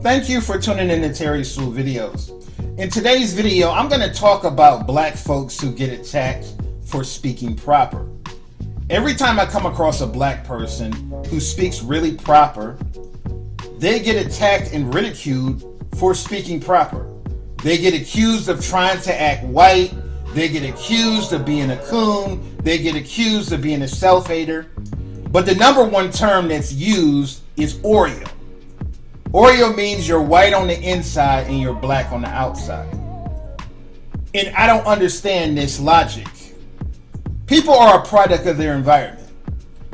Thank you for tuning in to Terry Sue Videos. In today's video, I'm going to talk about black folks who get attacked for speaking proper. Every time I come across a black person who speaks really proper, they get attacked and ridiculed for speaking proper. They get accused of trying to act white. They get accused of being a coon. They get accused of being a self-hater. But the number one term that's used is Oreo. Oreo means you're white on the inside and you're black on the outside. And I don't understand this logic. People are a product of their environment.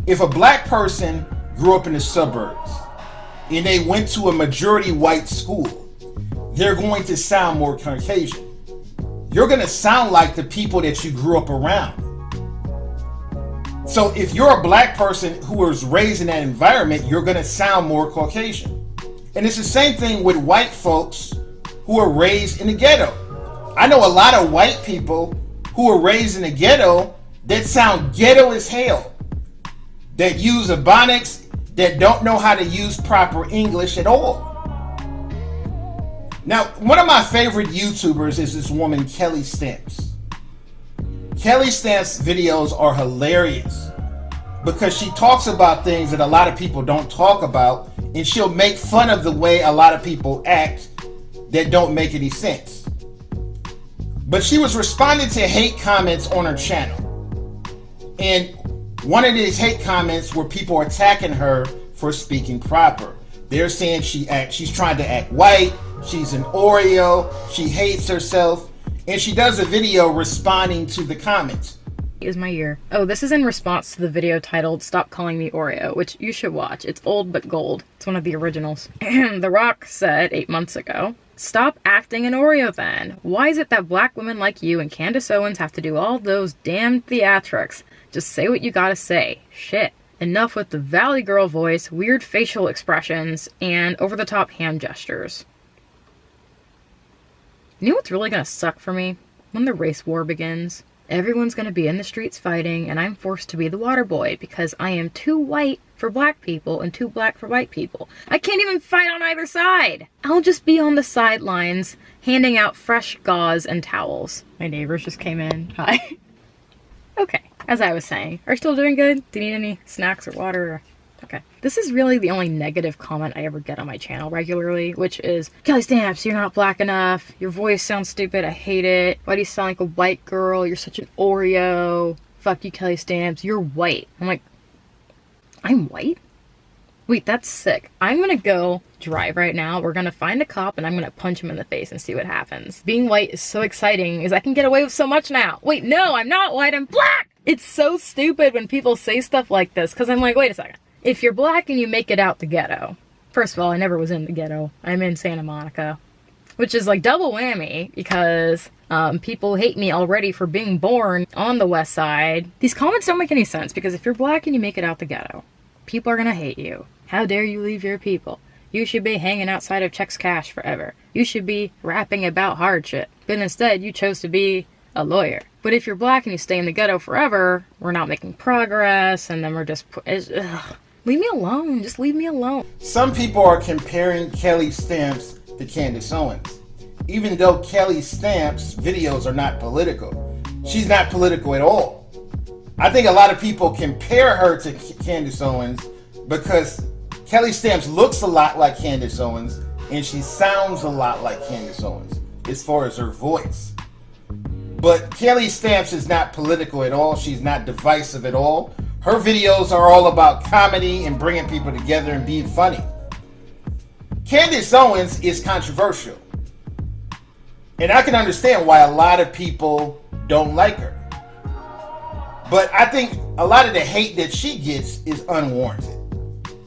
If a black person grew up in the suburbs and they went to a majority white school, they're going to sound more Caucasian. You're going to sound like the people that you grew up around. So if you're a black person who was raised in that environment, you're going to sound more Caucasian. And it's the same thing with white folks who are raised in the ghetto. I know a lot of white people who are raised in the ghetto that sound ghetto as hell, that use ebonics, that don't know how to use proper English at all. Now, one of my favorite YouTubers is this woman, Kelly Stamps. Kelly Stamps' videos are hilarious because she talks about things that a lot of people don't talk about, and she'll make fun of the way a lot of people act that don't make any sense. But she was responding to hate comments on her channel. And one of these hate comments were people attacking her for speaking proper. They're saying she's trying to act white, she's an Oreo, she hates herself, and she does a video responding to the comments. Is my ear. Oh, this is in response to the video titled "Stop Calling Me Oreo," which you should watch. It's old but gold. It's one of the originals. The Rock said 8 months ago, "Stop acting an Oreo then. Why is it that black women like you and Candice Owens have to do all those damn theatrics? Just say what you gotta say. Shit. Enough with the Valley Girl voice, weird facial expressions, and over-the-top hand gestures." You know what's really gonna suck for me? When the race war begins. Everyone's gonna be in the streets fighting, and I'm forced to be the water boy because I am too white for black people and too black for white people. I can't even fight on either side! I'll just be on the sidelines, handing out fresh gauze and towels. My neighbors just came in. Hi. Okay, as I was saying, are you still doing good? Do you need any snacks or water? Okay. This is really the only negative comment I ever get on my channel regularly, which is, "Kelly Stamps, you're not black enough. Your voice sounds stupid. I hate it. Why do you sound like a white girl? You're such an Oreo. Fuck you, Kelly Stamps. You're white." I'm like, I'm white? Wait, that's sick. I'm gonna go drive right now. We're gonna find a cop and I'm gonna punch him in the face and see what happens. Being white is so exciting because I can get away with so much now. Wait, no, I'm not white. I'm black! It's so stupid when people say stuff like this because I'm like, wait a second. If you're black and you make it out the ghetto, first of all, I never was in the ghetto. I'm in Santa Monica, which is like double whammy because people hate me already for being born on the west side. These comments don't make any sense because if you're black and you make it out the ghetto, people are gonna hate you. How dare you leave your people? You should be hanging outside of Chex Cash forever. You should be rapping about hardship. But instead, you chose to be a lawyer. But if you're black and you stay in the ghetto forever, we're not making progress, and then we're just... Leave me alone. Just leave me alone. Some people are comparing Kelly Stamps to Candice Owens. Even though Kelly Stamps' videos are not political. She's not political at all. I think a lot of people compare her to Candice Owens because Kelly Stamps looks a lot like Candice Owens and she sounds a lot like Candice Owens as far as her voice. But Kelly Stamps is not political at all. She's not divisive at all. Her videos are all about comedy and bringing people together and being funny. Candice Owens is controversial. And I can understand why a lot of people don't like her. But I think a lot of the hate that she gets is unwarranted.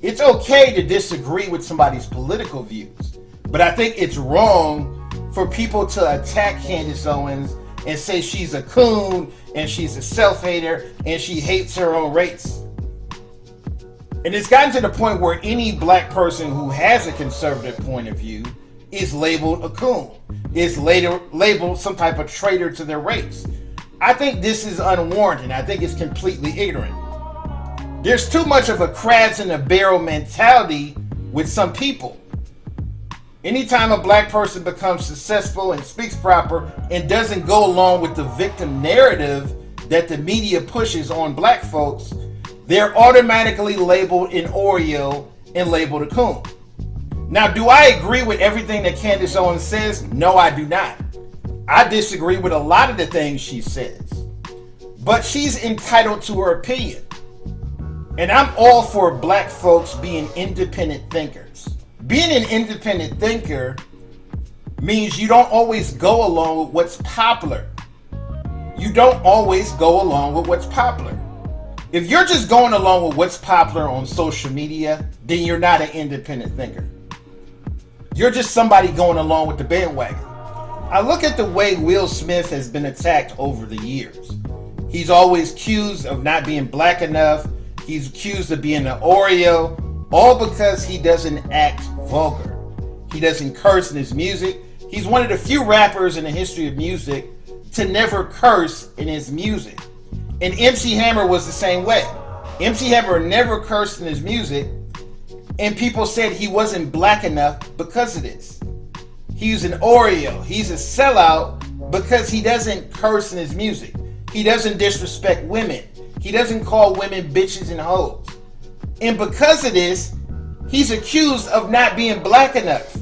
It's okay to disagree with somebody's political views, but I think it's wrong for people to attack Candice Owens and say she's a coon and she's a self-hater and she hates her own race. And it's gotten to the point where any black person who has a conservative point of view is labeled a coon, is later labeled some type of traitor to their race. I think this is unwarranted. I think it's completely ignorant. There's too much of a crabs in a barrel mentality with some people. Anytime a black person becomes successful and speaks proper and doesn't go along with the victim narrative that the media pushes on black folks, they're automatically labeled an Oreo and labeled a coon. Now, do I agree with everything that Candice Owens says? No, I do not. I disagree with a lot of the things she says. But she's entitled to her opinion. And I'm all for black folks being independent thinkers. Being an independent thinker means you don't always go along with what's popular. You don't always go along with what's popular. If you're just going along with what's popular on social media, then you're not an independent thinker. You're just somebody going along with the bandwagon. I look at the way Will Smith has been attacked over the years. He's always accused of not being black enough. He's accused of being an Oreo, all because he doesn't act vulgar. He doesn't curse in his music. He's one of the few rappers in the history of music to never curse in his music. And MC Hammer was the same way. MC Hammer never cursed in his music, and people said he wasn't black enough because of this. He's an Oreo. He's a sellout because he doesn't curse in his music. He doesn't disrespect women. He doesn't call women bitches and hoes. And because of this, he's accused of not being black enough.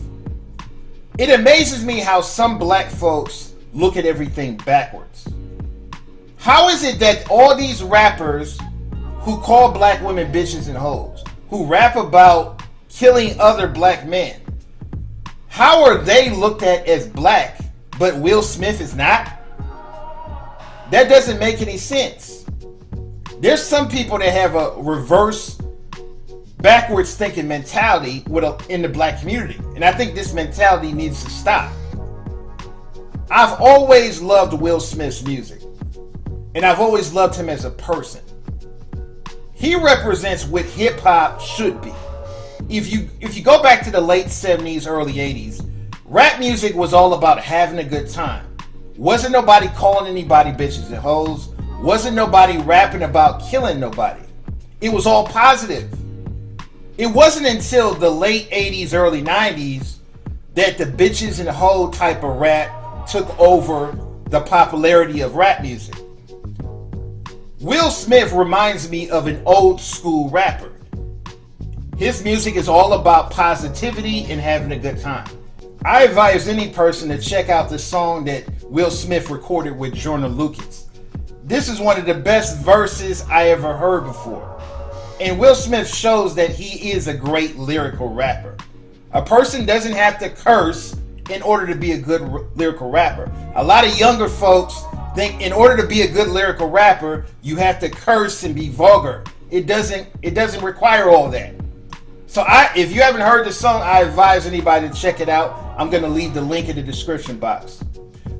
It amazes me how some black folks look at everything backwards. How is it that all these rappers who call black women bitches and hoes, who rap about killing other black men, how are they looked at as black, but Will Smith is not? That doesn't make any sense. There's some people that have a reverse, backwards thinking mentality in the black community. And I think this mentality needs to stop. I've always loved Will Smith's music. And I've always loved him as a person. He represents what hip hop should be. If you go back to the late 70s, early 80s, rap music was all about having a good time. Wasn't nobody calling anybody bitches and hoes. Wasn't nobody rapping about killing nobody. It was all positive. It wasn't until the late 80s, early 90s that the bitches and hoe type of rap took over the popularity of rap music. Will Smith reminds me of an old school rapper. His music is all about positivity and having a good time. I advise any person to check out the song that Will Smith recorded with Jordan Lucas. This is one of the best verses I ever heard before. And Will Smith shows that he is a great lyrical rapper. A person doesn't have to curse in order to be a good lyrical rapper. A lot of younger folks think in order to be a good lyrical rapper, you have to curse and be vulgar. It doesn't require all that. So if you haven't heard the song, I advise anybody to check it out. I'm going to leave the link in the description box.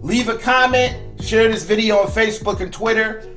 Leave a comment, share this video on Facebook and Twitter.